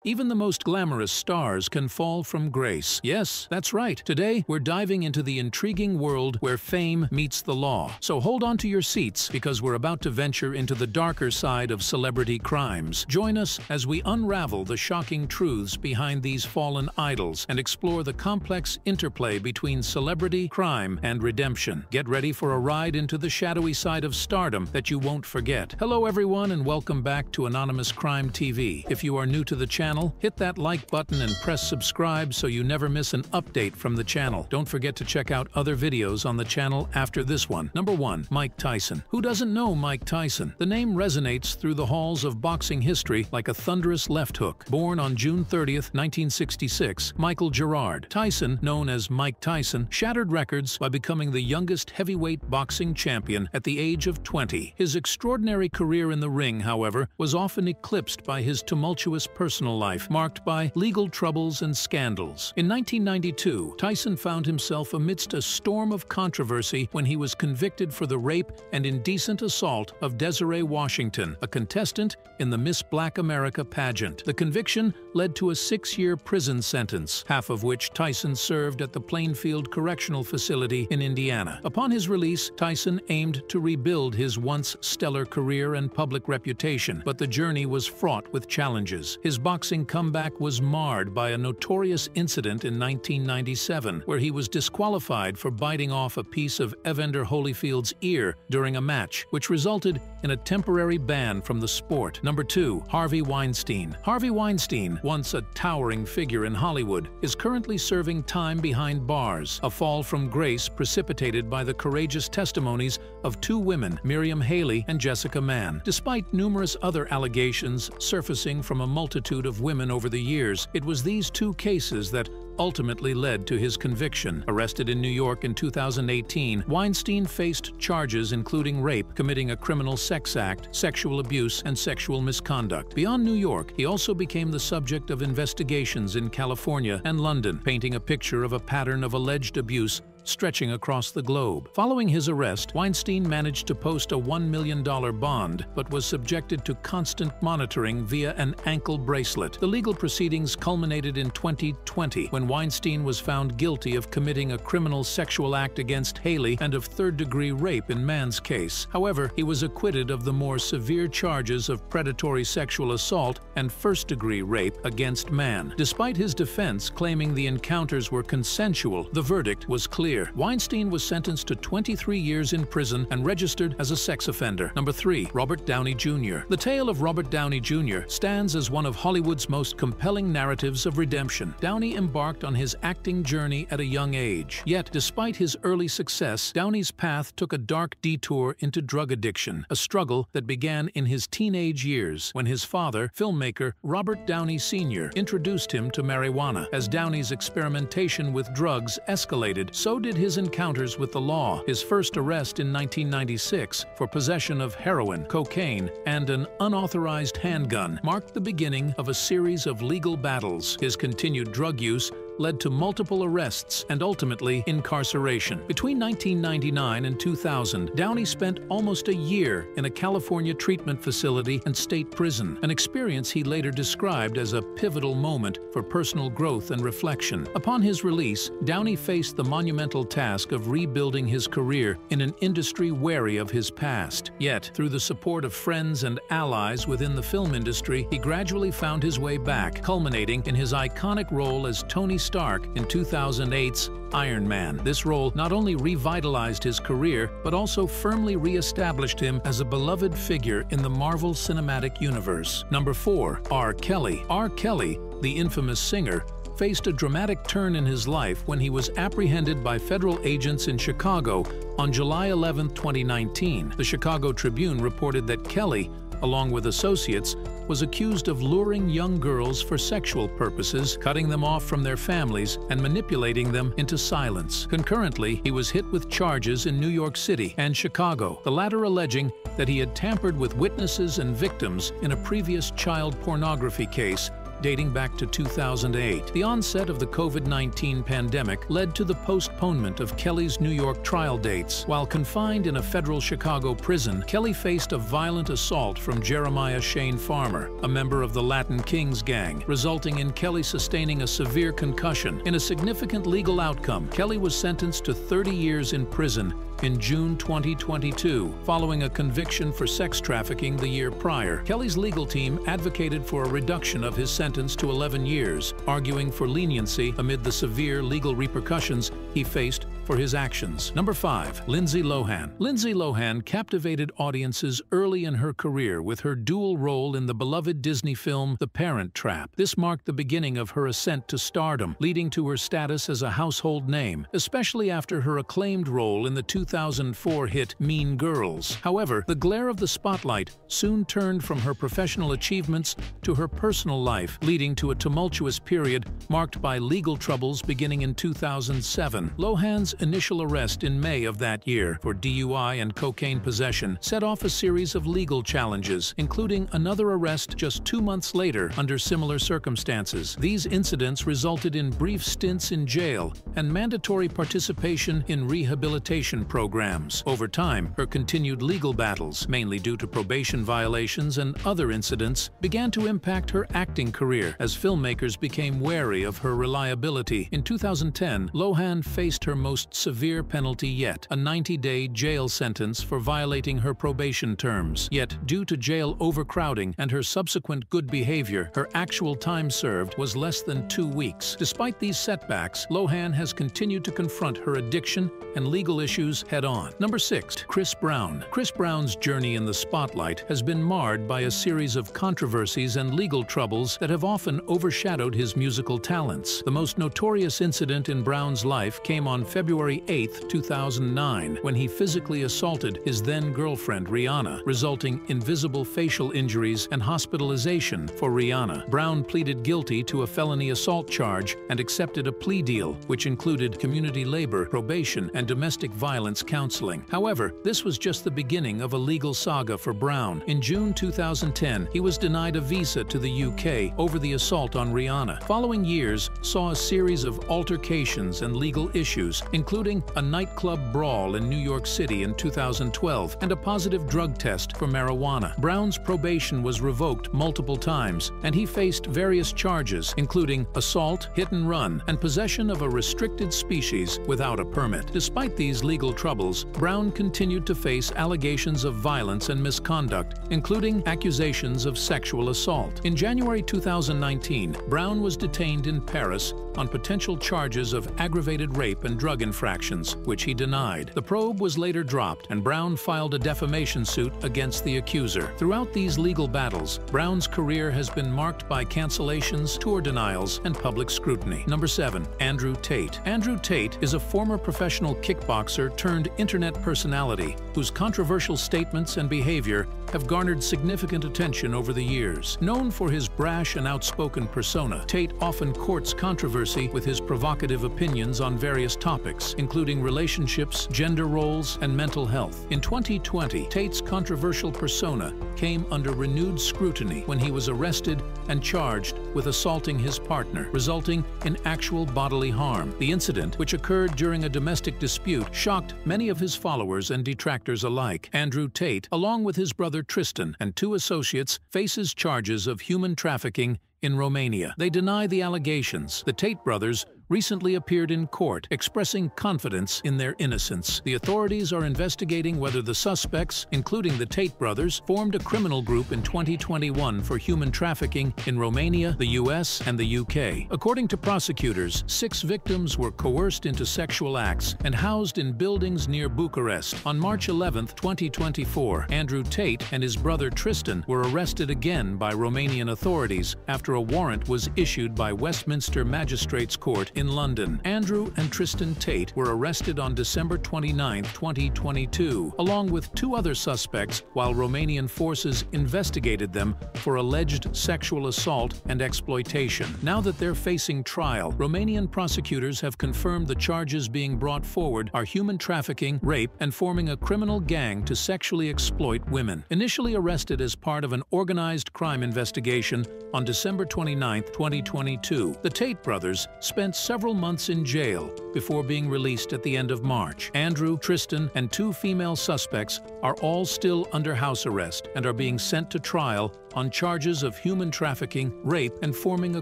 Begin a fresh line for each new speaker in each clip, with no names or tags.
Even the most glamorous stars can fall from grace. Yes, that's right. Today, we're diving into the intriguing world where fame meets the law. So hold on to your seats because we're about to venture into the darker side of celebrity crimes. Join us as we unravel the shocking truths behind these fallen idols and explore the complex interplay between celebrity, crime, and redemption. Get ready for a ride into the shadowy side of stardom that you won't forget. Hello everyone and welcome back to Anonymous Crime TV. If you are new to the channel, hit that like button and press subscribe so you never miss an update from the channel. Don't forget to check out other videos on the channel after this one. Number 1. Mike Tyson. Who doesn't know Mike Tyson? The name resonates through the halls of boxing history like a thunderous left hook. Born on June 30th, 1966, Michael Gerard Tyson, known as Mike Tyson, shattered records by becoming the youngest heavyweight boxing champion at the age of 20. His extraordinary career in the ring, however, was often eclipsed by his tumultuous personal life, marked by legal troubles and scandals. In 1992, Tyson found himself amidst a storm of controversy when he was convicted for the rape and indecent assault of Desiree Washington, a contestant in the Miss Black America pageant. The conviction led to a 6-year prison sentence, half of which Tyson served at the Plainfield Correctional Facility in Indiana. Upon his release, Tyson aimed to rebuild his once stellar career and public reputation, but the journey was fraught with challenges. His boxing comeback was marred by a notorious incident in 1997, where he was disqualified for biting off a piece of Evander Holyfield's ear during a match, which resulted in a temporary ban from the sport. Number 2. Harvey Weinstein. Harvey Weinstein, once a towering figure in Hollywood, is currently serving time behind bars, a fall from grace precipitated by the courageous testimonies of 2 women, Miriam Haley and Jessica Mann. Despite numerous other allegations surfacing from a multitude of women over the years, it was these 2 cases that ultimately led to his conviction. Arrested in New York in 2018, Weinstein faced charges including rape, committing a criminal sex act, sexual abuse, and sexual misconduct. Beyond New York, he also became the subject of investigations in California and London, painting a picture of a pattern of alleged abuse stretching across the globe. Following his arrest, Weinstein managed to post a $1 million bond, but was subjected to constant monitoring via an ankle bracelet. The legal proceedings culminated in 2020, when Weinstein was found guilty of committing a criminal sexual act against Haley and of third-degree rape in Mann's case. However, he was acquitted of the more severe charges of predatory sexual assault and first-degree rape against Mann. Despite his defense claiming the encounters were consensual, the verdict was clear. Weinstein was sentenced to 23 years in prison and registered as a sex offender. Number 3. Robert Downey Jr. The tale of Robert Downey Jr. stands as one of Hollywood's most compelling narratives of redemption. Downey embarked on his acting journey at a young age. Yet, despite his early success, Downey's path took a dark detour into drug addiction, a struggle that began in his teenage years when his father, filmmaker Robert Downey Sr., introduced him to marijuana. As Downey's experimentation with drugs escalated, so did his encounters with the law. His first arrest in 1996 for possession of heroin, cocaine, and an unauthorized handgun marked the beginning of a series of legal battles. His continued drug use led to multiple arrests and ultimately incarceration. Between 1999 and 2000, Downey spent almost a year in a California treatment facility and state prison, an experience he later described as a pivotal moment for personal growth and reflection. Upon his release, Downey faced the monumental task of rebuilding his career in an industry wary of his past. Yet, through the support of friends and allies within the film industry, he gradually found his way back, culminating in his iconic role as Tony Stark in 2008's Iron Man. This role not only revitalized his career, but also firmly re-established him as a beloved figure in the Marvel Cinematic Universe. Number 4. R. Kelly. R. Kelly, the infamous singer, faced a dramatic turn in his life when he was apprehended by federal agents in Chicago on July 11, 2019. The Chicago Tribune reported that Kelly, along with associates, was accused of luring young girls for sexual purposes, cutting them off from their families, and manipulating them into silence. Concurrently, he was hit with charges in New York City and Chicago, the latter alleging that he had tampered with witnesses and victims in a previous child pornography case dating back to 2008. The onset of the COVID-19 pandemic led to the postponement of Kelly's New York trial dates. While confined in a federal Chicago prison, Kelly faced a violent assault from Jeremiah Shane Farmer, a member of the Latin Kings gang, resulting in Kelly sustaining a severe concussion. In a significant legal outcome, Kelly was sentenced to 30 years in prison in June 2022, following a conviction for sex trafficking the year prior. Kelly's legal team advocated for a reduction of his sentence to 11 years, arguing for leniency amid the severe legal repercussions he faced for his actions. Number 5. Lindsay Lohan. Lindsay Lohan captivated audiences early in her career with her dual role in the beloved Disney film The Parent Trap. This marked the beginning of her ascent to stardom, leading to her status as a household name, especially after her acclaimed role in the 2004 hit Mean Girls. However, the glare of the spotlight soon turned from her professional achievements to her personal life, leading to a tumultuous period marked by legal troubles beginning in 2007. Lohan's initial arrest in May of that year for DUI and cocaine possession set off a series of legal challenges, including another arrest just 2 months later under similar circumstances. These incidents resulted in brief stints in jail and mandatory participation in rehabilitation programs. Over time, her continued legal battles, mainly due to probation violations and other incidents, began to impact her acting career as filmmakers became wary of her reliability. In 2010, Lohan faced her most severe penalty yet, a 90-day jail sentence for violating her probation terms. Yet, due to jail overcrowding and her subsequent good behavior, her actual time served was less than 2 weeks. Despite these setbacks, Lohan has continued to confront her addiction and legal issues head-on. Number 6. Chris Brown. Chris Brown's journey in the spotlight has been marred by a series of controversies and legal troubles that have often overshadowed his musical talents. The most notorious incident in Brown's life came on February 8, 2009, when he physically assaulted his then-girlfriend Rihanna, resulting in visible facial injuries and hospitalization for Rihanna. Brown pleaded guilty to a felony assault charge and accepted a plea deal, which included community labor, probation, and domestic violence counseling. However, this was just the beginning of a legal saga for Brown. In June 2010, he was denied a visa to the UK over the assault on Rihanna. Following years saw a series of altercations and legal issues, including a nightclub brawl in New York City in 2012 and a positive drug test for marijuana. Brown's probation was revoked multiple times, and he faced various charges, including assault, hit and run, and possession of a restricted species without a permit. Despite these legal troubles, Brown continued to face allegations of violence and misconduct, including accusations of sexual assault. In January 2019, Brown was detained in Paris on potential charges of aggravated rape and drug infractions, which he denied. The probe was later dropped, and Brown filed a defamation suit against the accuser. Throughout these legal battles, Brown's career has been marked by cancellations, tour denials, and public scrutiny. Number 7. Andrew Tate. Andrew Tate is a former professional kickboxer turned internet personality whose controversial statements and behavior have garnered significant attention over the years. Known for his brash and outspoken persona, Tate often courts controversy with his provocative opinions on various topics, including relationships, gender roles, and mental health. In 2020, Tate's controversial persona came under renewed scrutiny when he was arrested and charged with assaulting his partner, resulting in actual bodily harm. The incident, which occurred during a domestic dispute, shocked many of his followers and detractors alike. Andrew Tate, along with his brother Tristan and 2 associates, faces charges of human trafficking in Romania. They deny the allegations. The Tate brothers recently appeared in court, expressing confidence in their innocence. The authorities are investigating whether the suspects, including the Tate brothers, formed a criminal group in 2021 for human trafficking in Romania, the US, and the UK. According to prosecutors, 6 victims were coerced into sexual acts and housed in buildings near Bucharest. On March 11, 2024, Andrew Tate and his brother Tristan were arrested again by Romanian authorities after a warrant was issued by Westminster Magistrates Court in London. Andrew and Tristan Tate were arrested on December 29, 2022, along with 2 other suspects, while Romanian forces investigated them for alleged sexual assault and exploitation. Now that they're facing trial, Romanian prosecutors have confirmed the charges being brought forward are human trafficking, rape, and forming a criminal gang to sexually exploit women. Initially arrested as part of an organized crime investigation on December 29, 2022, the Tate brothers spent several months in jail before being released at the end of March. Andrew, Tristan, and 2 female suspects are all still under house arrest and are being sent to trial on charges of human trafficking, rape, and forming a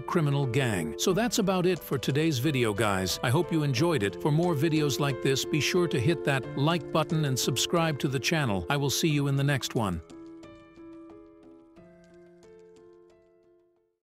criminal gang. So that's about it for today's video, guys. I hope you enjoyed it. For more videos like this, be sure to hit that like button and subscribe to the channel. I will see you in the next one.